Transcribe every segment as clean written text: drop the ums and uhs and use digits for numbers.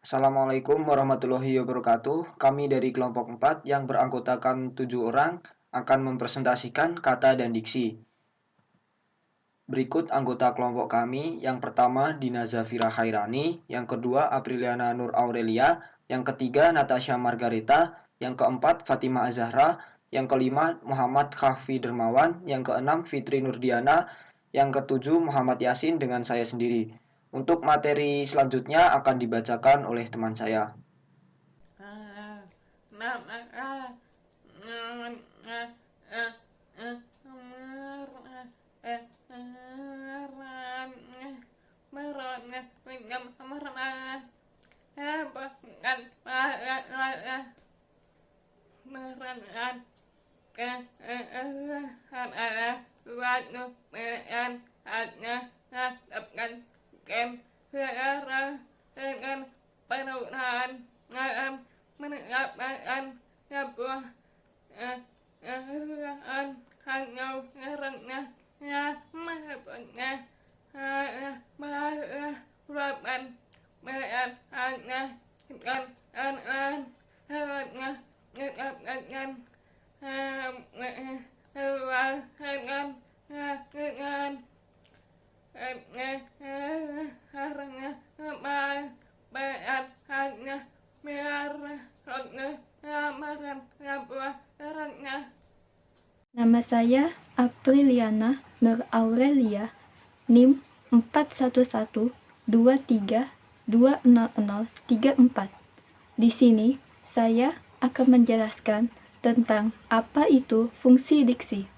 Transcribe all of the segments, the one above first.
Assalamualaikum warahmatullahi wabarakatuh. Kami dari kelompok 4 yang beranggotakan 7 orang akan mempresentasikan kata dan diksi. Berikut anggota kelompok kami. Yang pertama Dina Zafira Khairani, yang kedua Apriliana Nur Aurelia, yang ketiga Natasha Margareta, yang keempat Fatimah Azahra, yang kelima Muhammad Khafi Dermawan, yang keenam Fitri Nurdiana, yang ketujuh Muhammad Yasin dengan saya sendiri. Untuk materi selanjutnya akan dibacakan oleh teman saya. Nama saya Apriliana Nur Aurelia, NIM 4112320034. Di sini saya akan menjelaskan tentang apa itu fungsi diksi.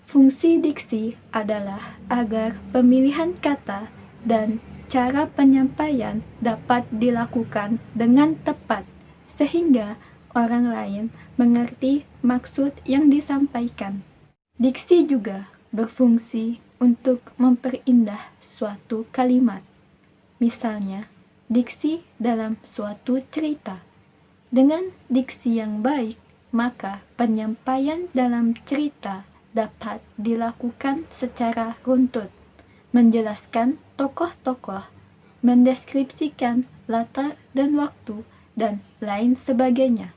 Fungsi diksi adalah agar pemilihan kata dan cara penyampaian dapat dilakukan dengan tepat sehingga orang lain mengerti maksud yang disampaikan. Diksi juga berfungsi untuk memperindah suatu kalimat. Misalnya, diksi dalam suatu cerita. Dengan diksi yang baik, maka penyampaian dalam cerita dapat dilakukan secara runtut, menjelaskan tokoh-tokoh, mendeskripsikan latar dan waktu, dan lain sebagainya.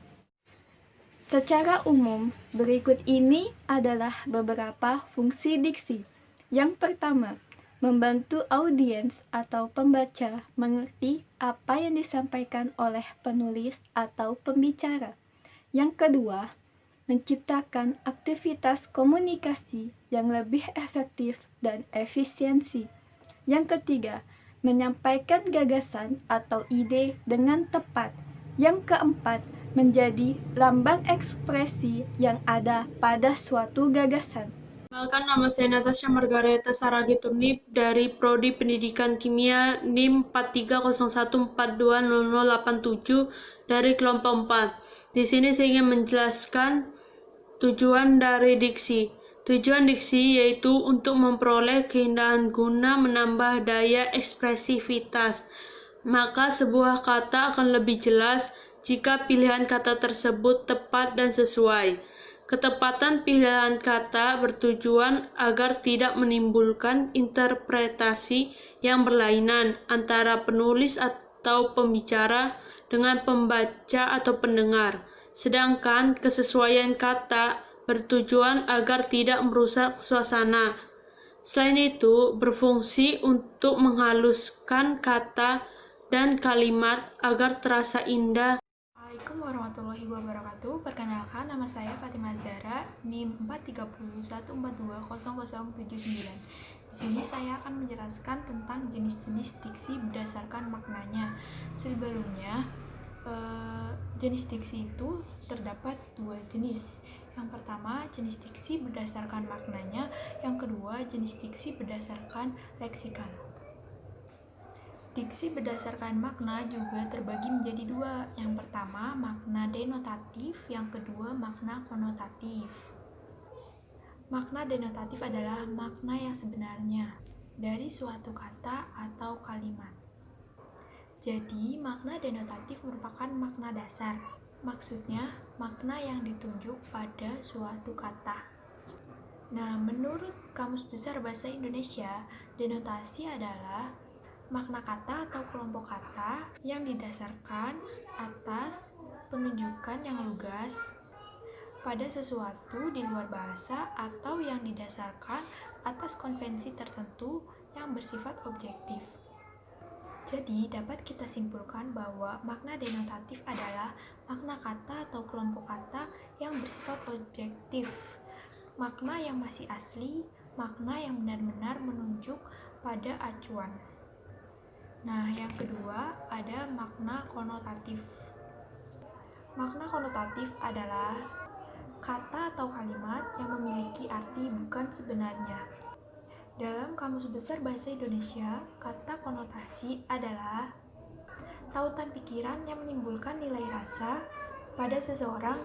Secara umum, berikut ini adalah beberapa fungsi diksi. Yang pertama, membantu audiens atau pembaca mengerti apa yang disampaikan oleh penulis atau pembicara. Yang kedua, menciptakan aktivitas komunikasi yang lebih efektif dan efisiensi. Yang ketiga, menyampaikan gagasan atau ide dengan tepat. Yang keempat, menjadi lambang ekspresi yang ada pada suatu gagasan. Perkenalkan, nama saya Natasha Margareta Saragiturnip dari Prodi Pendidikan Kimia NIM 4301420087 dari kelompok 4. Di sini saya ingin menjelaskan tujuan dari diksi. Tujuan diksi yaitu untuk memperoleh keindahan guna menambah daya ekspresivitas. Maka sebuah kata akan lebih jelas jika pilihan kata tersebut tepat dan sesuai. Ketepatan pilihan kata bertujuan agar tidak menimbulkan interpretasi yang berlainan antara penulis atau pembicara dengan pembaca atau pendengar. Sedangkan kesesuaian kata bertujuan agar tidak merusak suasana. Selain itu, berfungsi untuk menghaluskan kata dan kalimat agar terasa indah. Assalamualaikum warahmatullahi wabarakatuh. Perkenalkan, nama saya Fatimah Azahra, NIM 4314420079. Di sini saya akan menjelaskan tentang jenis-jenis diksi berdasarkan maknanya. Sebelumnya, jenis diksi itu terdapat dua jenis. Yang pertama, jenis diksi berdasarkan maknanya. Yang kedua, jenis diksi berdasarkan leksikal. Diksi berdasarkan makna juga terbagi menjadi dua. Yang pertama, makna denotatif. Yang kedua, makna konotatif. Makna denotatif adalah makna yang sebenarnya dari suatu kata atau kalimat. Jadi, makna denotatif merupakan makna dasar. Maksudnya, makna yang ditunjuk pada suatu kata. Nah, menurut Kamus Besar Bahasa Indonesia, denotasi adalah makna kata atau kelompok kata yang didasarkan atas penunjukan yang lugas pada sesuatu di luar bahasa atau yang didasarkan atas konvensi tertentu yang bersifat objektif. Jadi, dapat kita simpulkan bahwa makna denotatif adalah makna kata atau kelompok kata yang bersifat objektif, makna yang masih asli, makna yang benar-benar menunjuk pada acuan. Nah, yang kedua ada makna konotatif. Makna konotatif adalah kata atau kalimat yang memiliki arti bukan sebenarnya. Dalam Kamus Besar Bahasa Indonesia, kata konotasi adalah tautan pikiran yang menimbulkan nilai rasa pada seseorang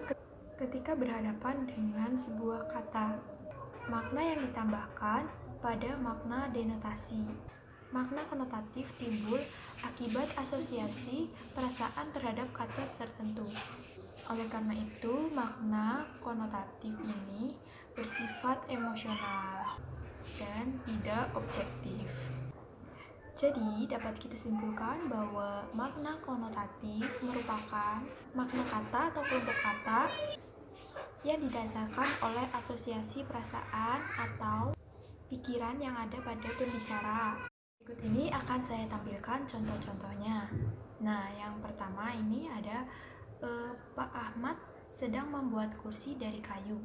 ketika berhadapan dengan sebuah kata. Makna yang ditambahkan pada makna denotasi. Makna konotatif timbul akibat asosiasi perasaan terhadap kata tertentu. Oleh karena itu, makna konotatif ini bersifat emosional dan tidak objektif. Jadi, dapat kita simpulkan bahwa makna konotatif merupakan makna kata atau kelompok kata yang didasarkan oleh asosiasi perasaan atau pikiran yang ada pada pembicara. Berikut ini akan saya tampilkan contoh-contohnya. Nah, yang pertama ini ada Pak Ahmad sedang membuat kursi dari kayu.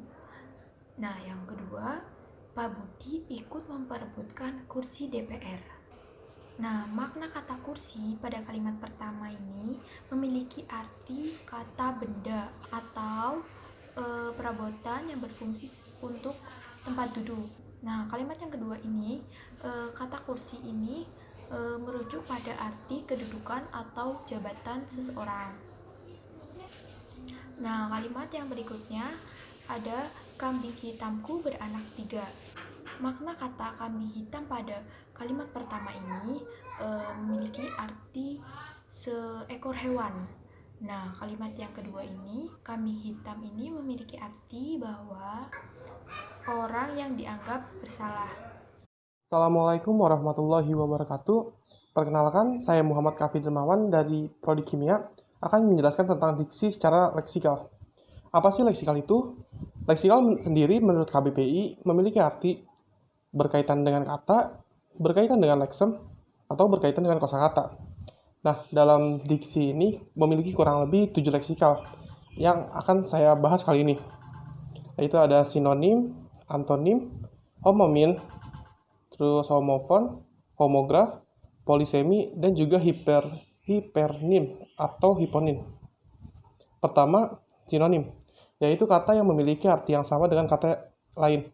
Nah, yang kedua, Pak Budi ikut memperebutkan kursi DPR. Nah, makna kata kursi pada kalimat pertama ini memiliki arti kata benda atau perabotan yang berfungsi untuk tempat duduk. Nah, kalimat yang kedua ini, kata kursi ini merujuk pada arti kedudukan atau jabatan seseorang. Nah, kalimat yang berikutnya ada kambing hitamku beranak 3. Makna kata kambing hitam pada kalimat pertama ini memiliki arti seekor hewan. Nah, kalimat yang kedua ini, kambing hitam ini memiliki arti bahwa orang yang dianggap bersalah. Assalamualaikum warahmatullahi wabarakatuh. Perkenalkan, saya Muhammad Kafi Dermawan dari Prodi Kimia akan menjelaskan tentang diksi secara leksikal. Apa sih leksikal itu? Leksikal sendiri menurut KBPI memiliki arti berkaitan dengan kata, berkaitan dengan leksem, atau berkaitan dengan kosakata. Nah, dalam diksi ini memiliki kurang lebih 7 leksikal yang akan saya bahas kali ini. Yaitu ada sinonim, antonim, homonim, terus homofon, homograf, polisemi, dan juga hipernim atau hiponim. Pertama, sinonim, yaitu kata yang memiliki arti yang sama dengan kata lain.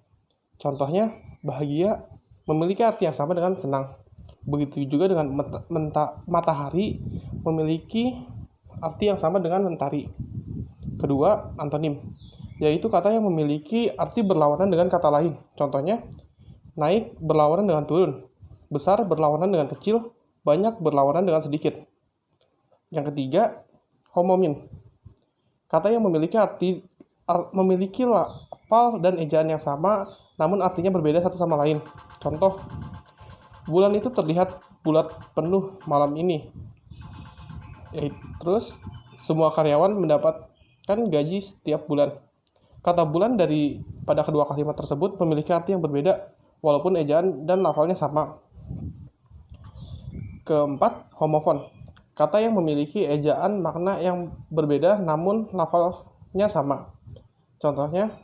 Contohnya, bahagia memiliki arti yang sama dengan senang. Begitu juga dengan matahari memiliki arti yang sama dengan mentari. Kedua, antonim, yaitu kata yang memiliki arti berlawanan dengan kata lain. Contohnya, naik berlawanan dengan turun, besar berlawanan dengan kecil, banyak berlawanan dengan sedikit. Yang ketiga, homonim, kata yang memiliki lafal dan ejaan yang sama, namun artinya berbeda satu sama lain. Contoh, bulan itu terlihat bulat penuh malam ini. Terus, semua karyawan mendapatkan gaji setiap bulan. Kata bulan pada kedua kalimat tersebut memiliki arti yang berbeda, walaupun ejaan dan lafalnya sama. Keempat, homofon, kata yang memiliki ejaan makna yang berbeda namun lafalnya sama. Contohnya,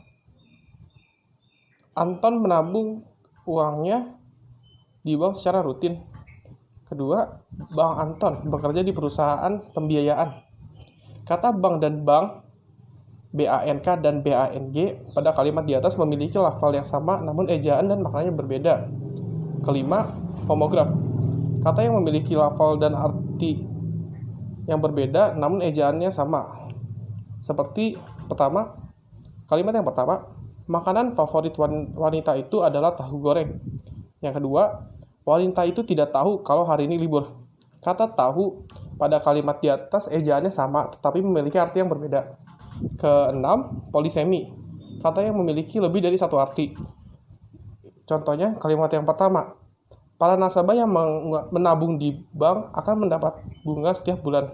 Anton menabung uangnya di bank secara rutin. Kedua, Bang Anton bekerja di perusahaan pembiayaan. Kata bank dan bank, BANK dan BANG pada kalimat di atas memiliki lafal yang sama namun ejaan dan maknanya berbeda. Kelima, homograf, kata yang memiliki lafal dan arti yang berbeda namun ejaannya sama. Seperti kalimat yang pertama, makanan favorit wanita itu adalah tahu goreng. Yang kedua, wanita itu tidak tahu kalau hari ini libur. Kata tahu pada kalimat di atas ejaannya sama tetapi memiliki arti yang berbeda. Keenam, polisemi, kata yang memiliki lebih dari satu arti. Contohnya, kalimat yang pertama, Para nasabah yang menabung di bank akan mendapat bunga setiap bulan.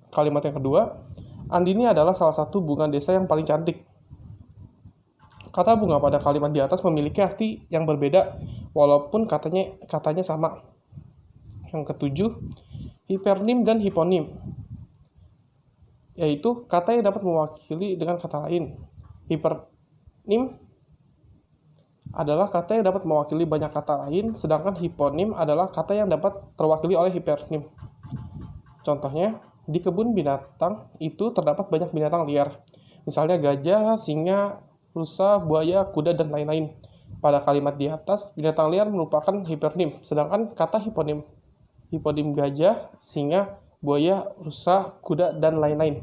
Kalimat yang kedua, Andini adalah salah satu bunga desa yang paling cantik. Kata bunga pada kalimat di atas memiliki arti yang berbeda, walaupun katanya sama. Yang ketujuh, hipernim dan hiponim, yaitu kata yang dapat mewakili dengan kata lain. Hipernim adalah kata yang dapat mewakili banyak kata lain, sedangkan hiponim adalah kata yang dapat terwakili oleh hipernim. Contohnya, di kebun binatang itu terdapat banyak binatang liar, misalnya gajah, singa, rusa, buaya, kuda, dan lain-lain. Pada kalimat di atas, binatang liar merupakan hipernim, sedangkan kata hiponim gajah, singa, buaya, rusa, kuda, dan lain-lain.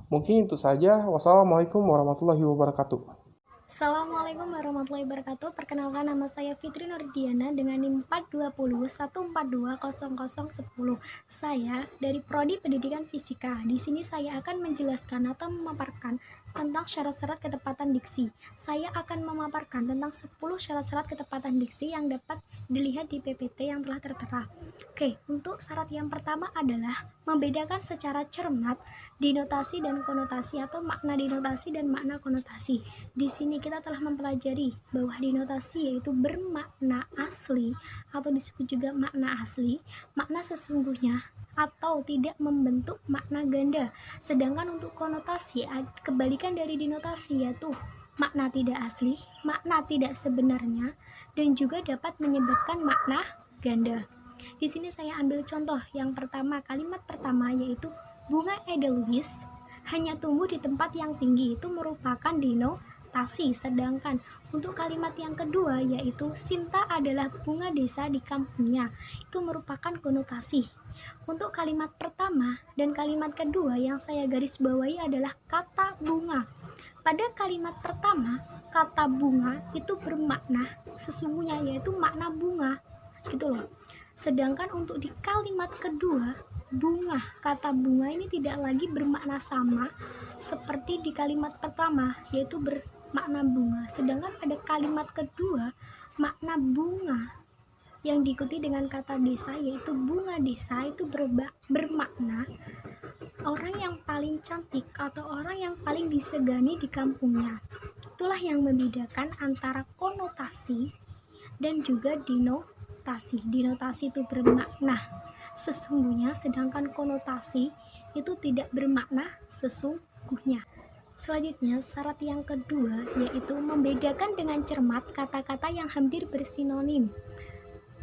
Mungkin itu saja. Wassalamualaikum warahmatullahi wabarakatuh. Assalamualaikum warahmatullahi wabarakatuh. Perkenalkan, nama saya Fitri Nurdiana dengan NIM 42014200010. Saya dari Prodi Pendidikan Fisika. Di sini saya akan menjelaskan atau memaparkan tentang syarat-syarat ketepatan diksi. Saya akan memaparkan tentang 10 syarat-syarat ketepatan diksi yang dapat dilihat di PPT yang telah tertera. Oke, untuk syarat yang pertama adalah membedakan secara cermat dinotasi dan konotasi atau makna dinotasi dan makna konotasi. Di sini kita telah mempelajari bahwa dinotasi yaitu bermakna asli atau disebut juga makna asli, makna sesungguhnya atau tidak membentuk makna ganda. Sedangkan untuk konotasi, kebalikan dari dinotasi yaitu makna tidak asli, makna tidak sebenarnya, dan juga dapat menyebabkan makna ganda. Di sini saya ambil contoh yang pertama, kalimat pertama yaitu bunga edelweiss hanya tumbuh di tempat yang tinggi, itu merupakan dinotasi. Sedangkan untuk kalimat yang kedua yaitu Sinta adalah bunga desa di kampungnya, itu merupakan konotasi. Untuk kalimat pertama dan kalimat kedua yang saya garis bawahi adalah kata bunga. Pada kalimat pertama, kata bunga itu bermakna sesungguhnya yaitu makna bunga, gitu loh. Sedangkan untuk di kalimat kedua, bunga, kata bunga ini tidak lagi bermakna sama seperti di kalimat pertama yaitu bermakna bunga. Sedangkan pada kalimat kedua, makna bunga yang diikuti dengan kata desa yaitu bunga desa itu bermakna orang yang paling cantik atau orang yang paling disegani di kampungnya. Itulah yang membedakan antara konotasi dan juga dinotasi. Dinotasi itu bermakna sesungguhnya, sedangkan konotasi itu tidak bermakna sesungguhnya. Selanjutnya, syarat yang kedua yaitu membedakan dengan cermat kata-kata yang hampir bersinonim.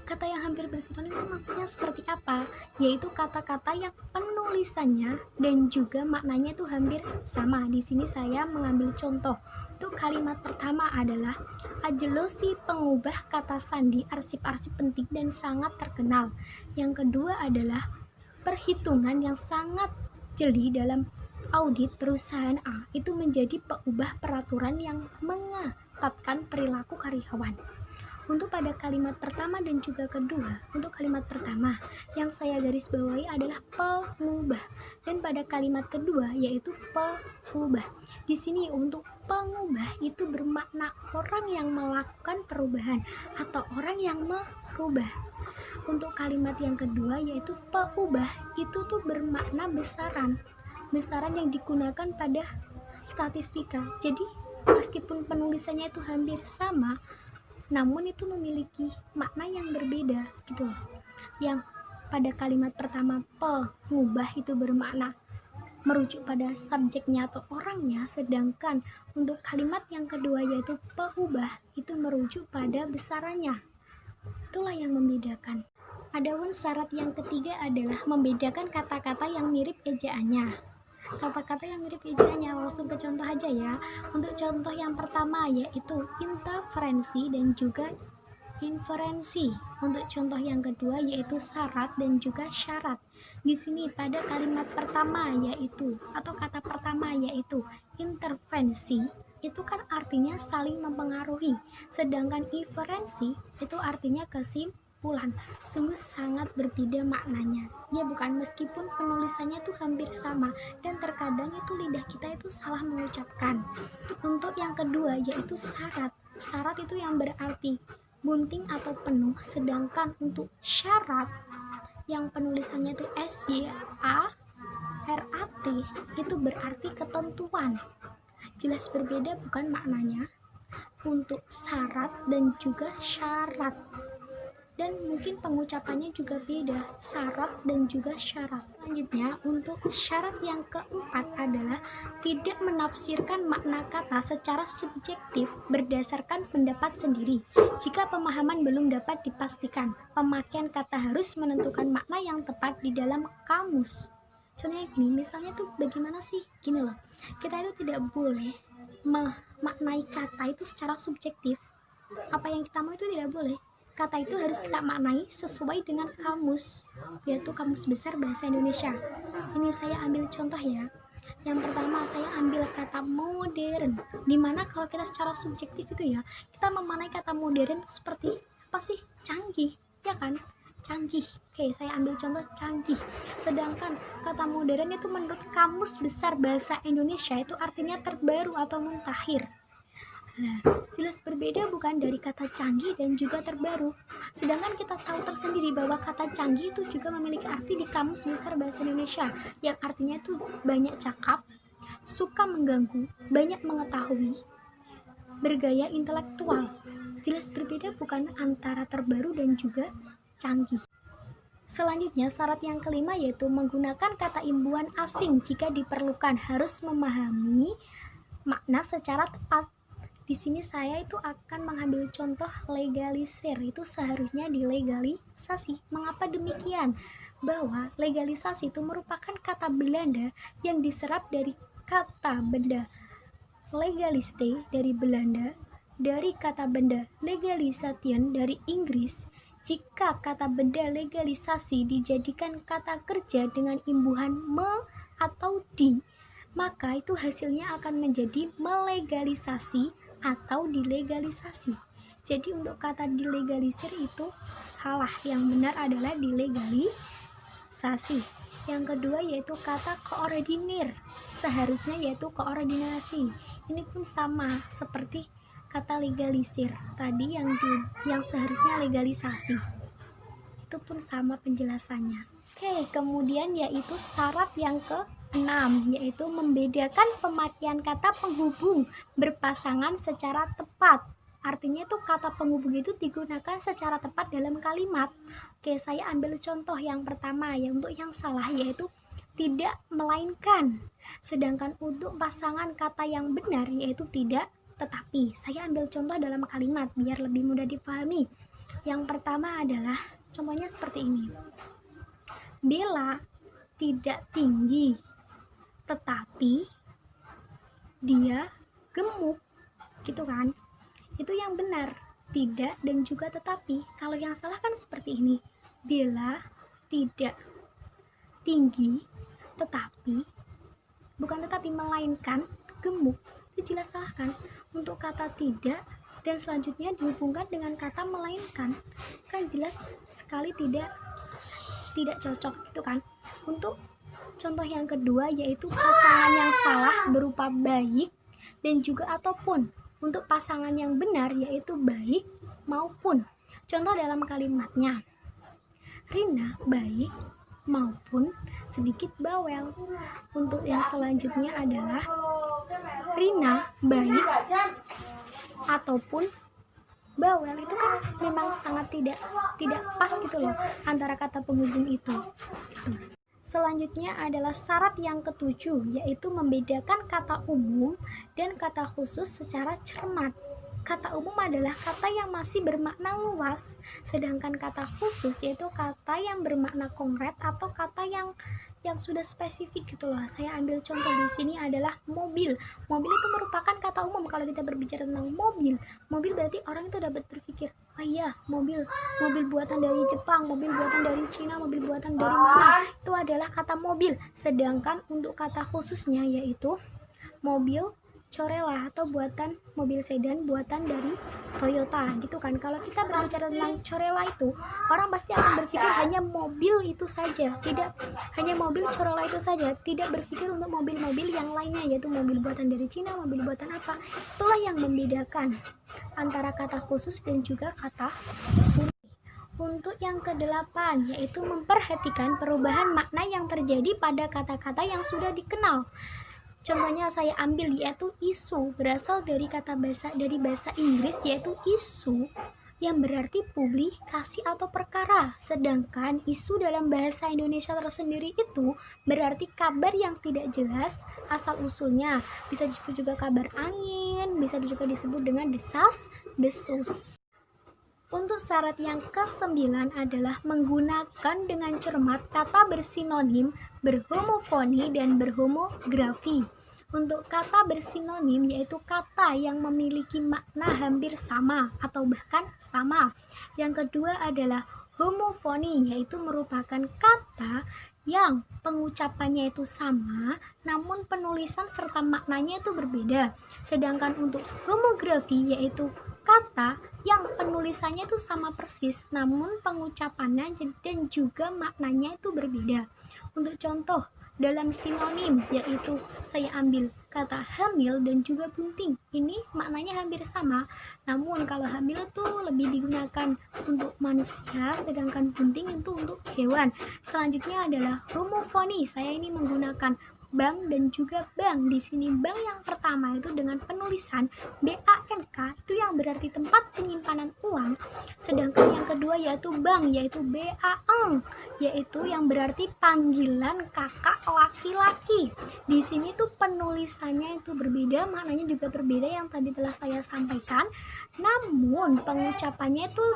Kata yang hampir bersinonim itu maksudnya seperti apa? Yaitu kata-kata yang penulisannya dan juga maknanya itu hampir sama. Di sini saya mengambil contoh. Untuk kalimat pertama adalah Ajelosi pengubah kata sandi arsip-arsip penting dan sangat terkenal. Yang kedua adalah perhitungan yang sangat jeli dalam audit perusahaan A itu menjadi pengubah peraturan yang mengetatkan perilaku karyawan. Untuk pada kalimat pertama dan juga kedua, untuk kalimat pertama yang saya garis bawahi adalah pengubah, dan pada kalimat kedua yaitu pengubah. Di sini untuk pengubah itu bermakna orang yang melakukan perubahan atau orang yang merubah. Untuk kalimat yang kedua yaitu pengubah itu tuh bermakna besaran yang digunakan pada statistika. Jadi meskipun penulisannya itu hampir sama, namun itu memiliki makna yang berbeda gitu loh. Yang pada kalimat pertama pengubah itu bermakna merujuk pada subjeknya atau orangnya, sedangkan untuk kalimat yang kedua yaitu pengubah itu merujuk pada besarannya. Itulah yang membedakan. Adapun syarat yang ketiga adalah membedakan kata-kata yang mirip ejaannya. Kata-kata yang mirip ejaannya, langsung ke contoh aja ya. Untuk contoh yang pertama yaitu interferensi dan juga inferensi. Untuk contoh yang kedua yaitu syarat dan juga syarat. Di sini pada kalimat pertama yaitu atau kata pertama yaitu intervensi itu kan artinya saling mempengaruhi, sedangkan inferensi itu artinya kesimpulan. Sungguh sangat berbeda maknanya. Ya bukan, meskipun penulisannya itu hampir sama dan terkadang itu lidah kita itu salah mengucapkan. Untuk yang kedua yaitu syarat. Syarat itu yang berarti bunting atau penuh, sedangkan untuk syarat yang penulisannya itu SYARAT itu berarti ketentuan. Jelas berbeda bukan maknanya untuk syarat dan juga syarat. Dan mungkin pengucapannya juga beda, syarat dan juga syarat. Selanjutnya, untuk syarat yang keempat adalah tidak menafsirkan makna kata secara subjektif berdasarkan pendapat sendiri. Jika pemahaman belum dapat dipastikan, pemakaian kata harus menentukan makna yang tepat di dalam kamus. Contohnya gini, misalnya tuh bagaimana sih? Gini loh, kita itu tidak boleh memaknai kata itu secara subjektif. Apa yang kita mau itu tidak boleh. Kata itu harus kita maknai sesuai dengan kamus, yaitu Kamus Besar Bahasa Indonesia. Ini saya ambil contoh ya. Yang pertama saya ambil kata modern, dimana kalau kita secara subjektif itu ya, kita memaknai kata modern itu seperti apa sih? Canggih, ya kan? Canggih. Oke, saya ambil contoh canggih. Sedangkan kata modern itu menurut Kamus Besar Bahasa Indonesia itu artinya terbaru atau mutakhir. Nah, jelas berbeda bukan dari kata canggih dan juga terbaru. Sedangkan kita tahu tersendiri bahwa kata canggih itu juga memiliki arti di Kamus Besar Bahasa Indonesia, yang artinya itu banyak cakap, suka mengganggu, banyak mengetahui, bergaya intelektual. Jelas berbeda bukan antara terbaru dan juga canggih. Selanjutnya, syarat yang kelima yaitu menggunakan kata imbuhan asing jika diperlukan, harus memahami makna secara tepat. Di sini saya itu akan mengambil contoh legalisir, itu seharusnya dilegalisasi. Mengapa demikian? Bahwa legalisasi itu merupakan kata Belanda yang diserap dari kata benda legaliste dari Belanda, dari kata benda legalisation dari Inggris. Jika kata benda legalisasi dijadikan kata kerja dengan imbuhan me atau di, maka itu hasilnya akan menjadi melegalisasi atau dilegalisasi. Jadi untuk kata dilegalisir itu salah, yang benar adalah dilegalisasi. Yang kedua yaitu kata koordinir, seharusnya yaitu koordinasi. Ini pun sama seperti kata legalisir tadi yang seharusnya legalisasi. Itu pun sama penjelasannya. Oke, kemudian yaitu syarat yang ke-6, yaitu membedakan pemakaian kata penghubung berpasangan secara tepat. Artinya itu kata penghubung itu digunakan secara tepat dalam kalimat. Oke, saya ambil contoh yang pertama ya, untuk yang salah yaitu tidak melainkan. Sedangkan untuk pasangan kata yang benar yaitu tidak tetapi. Saya ambil contoh dalam kalimat biar lebih mudah dipahami. Yang pertama adalah contohnya seperti ini. Bella tidak tinggi, tetapi dia gemuk, gitu kan? Itu yang benar, tidak dan juga tetapi. Kalau yang salah kan seperti ini. Bella tidak tinggi, tetapi bukan tetapi melainkan gemuk. Itu jelas salah kan? Untuk kata tidak dan selanjutnya dihubungkan dengan kata melainkan, kan jelas sekali tidak cocok, gitu kan? Untuk contoh yang kedua yaitu pasangan yang salah berupa baik dan juga ataupun. Untuk pasangan yang benar yaitu baik maupun. Contoh dalam kalimatnya, Rina baik maupun sedikit bawel. Untuk yang selanjutnya adalah Rina baik ataupun bawel. Itu kan memang sangat tidak pas gitu loh antara kata penghubung itu. Selanjutnya adalah syarat yang ke-7, yaitu membedakan kata umum dan kata khusus secara cermat. Kata umum adalah kata yang masih bermakna luas, sedangkan kata khusus yaitu kata yang bermakna konkret atau kata yang sudah spesifik gitu loh. Saya ambil contoh di sini adalah mobil. Mobil itu merupakan kata umum kalau kita berbicara tentang mobil. Mobil berarti orang itu dapat berpikir, oh iya, mobil buatan dari Jepang, mobil buatan dari Cina, mobil buatan dari mana. Itu adalah kata mobil. Sedangkan untuk kata khususnya yaitu mobil Corolla atau buatan mobil sedan buatan dari Toyota gitu kan. Kalau kita berbicara tentang Corolla itu, orang pasti akan berpikir hanya mobil itu saja, tidak hanya mobil Corolla itu saja, tidak berpikir untuk mobil-mobil yang lainnya, yaitu mobil buatan dari Cina, mobil buatan apa. Itulah yang membedakan antara kata khusus dan juga kata fungsi. Untuk yang ke-8, yaitu memperhatikan perubahan makna yang terjadi pada kata-kata yang sudah dikenal. Contohnya saya ambil, yaitu isu, berasal dari bahasa Inggris, yaitu isu yang berarti publikasi atau perkara. Sedangkan isu dalam bahasa Indonesia tersendiri itu berarti kabar yang tidak jelas asal usulnya. Bisa disebut juga kabar angin, bisa juga disebut dengan desas-desus. Untuk syarat yang ke-9 adalah menggunakan dengan cermat kata bersinonim, berhomofoni, dan berhomografi. Untuk kata bersinonim yaitu kata yang memiliki makna hampir sama atau bahkan sama. Yang kedua adalah homofoni, yaitu merupakan kata yang pengucapannya itu sama namun penulisan serta maknanya itu berbeda. Sedangkan untuk homografi yaitu kata yang penulisannya itu sama persis namun pengucapannya dan juga maknanya itu berbeda. Untuk contoh dalam sinonim, yaitu saya ambil kata hamil dan juga bunting. Ini maknanya hampir sama, namun kalau hamil itu lebih digunakan untuk manusia, sedangkan bunting itu untuk hewan. Selanjutnya adalah homofoni. Saya ini menggunakan bank dan juga bank. Di sini bank yang pertama itu dengan penulisan BANK, itu yang berarti tempat penyimpanan uang. Sedangkan yang kedua yaitu bank, yaitu BAENG, yaitu yang berarti panggilan kakak laki-laki. Di sini tuh penulisannya itu berbeda, maknanya juga berbeda yang tadi telah saya sampaikan. Namun pengucapannya itu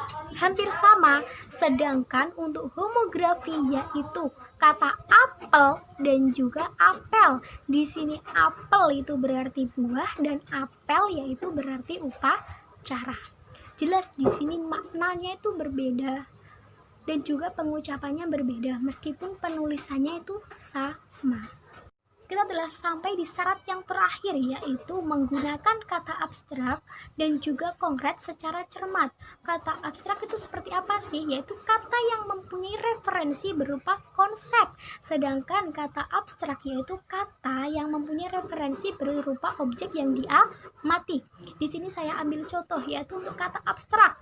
hampir sama. Sedangkan untuk homografi yaitu kata apel dan juga apel. Di sini apel itu berarti buah dan apel yaitu berarti upacara. Jelas di sini maknanya itu berbeda dan juga pengucapannya berbeda meskipun penulisannya itu sama. Kita telah sampai di syarat yang terakhir, yaitu menggunakan kata abstrak dan juga konkret secara cermat. Kata abstrak itu seperti apa sih? Yaitu kata yang mempunyai referensi berupa konsep. Sedangkan kata abstrak yaitu kata yang mempunyai referensi berupa objek yang diamati. Di sini saya ambil contoh, yaitu untuk kata abstrak.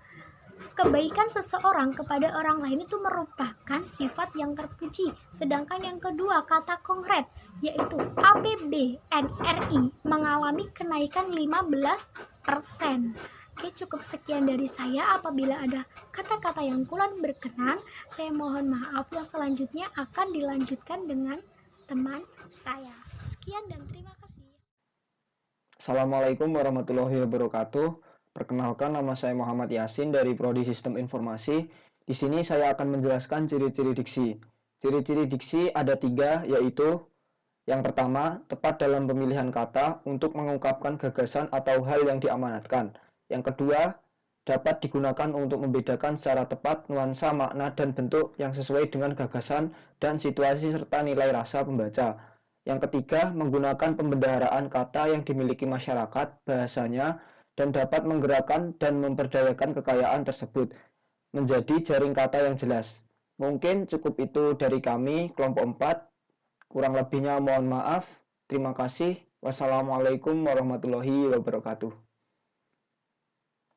Kebaikan seseorang kepada orang lain itu merupakan sifat yang terpuji. Sedangkan yang kedua, kata konkret, yaitu APBNRI mengalami kenaikan 15%. Oke, cukup sekian dari saya. Apabila ada kata-kata yang kurang berkenan, saya mohon maaf. Yang selanjutnya akan dilanjutkan dengan teman saya. Sekian dan terima kasih. Assalamualaikum warahmatullahi wabarakatuh. Perkenalkan, nama saya Muhammad Yasin dari Prodi Sistem Informasi. Di sini saya akan menjelaskan ciri-ciri diksi. Ciri-ciri diksi ada 3, yaitu yang pertama, tepat dalam pemilihan kata untuk mengungkapkan gagasan atau hal yang diamanatkan. Yang kedua, dapat digunakan untuk membedakan secara tepat nuansa, makna, dan bentuk yang sesuai dengan gagasan dan situasi serta nilai rasa pembaca. Yang ketiga, menggunakan pembendaharaan kata yang dimiliki masyarakat, bahasanya, dan dapat menggerakkan dan memperdayakan kekayaan tersebut menjadi jaring kata yang jelas. Mungkin cukup itu dari kami, kelompok 4. Kurang lebihnya mohon maaf. Terima kasih. Wassalamualaikum warahmatullahi wabarakatuh.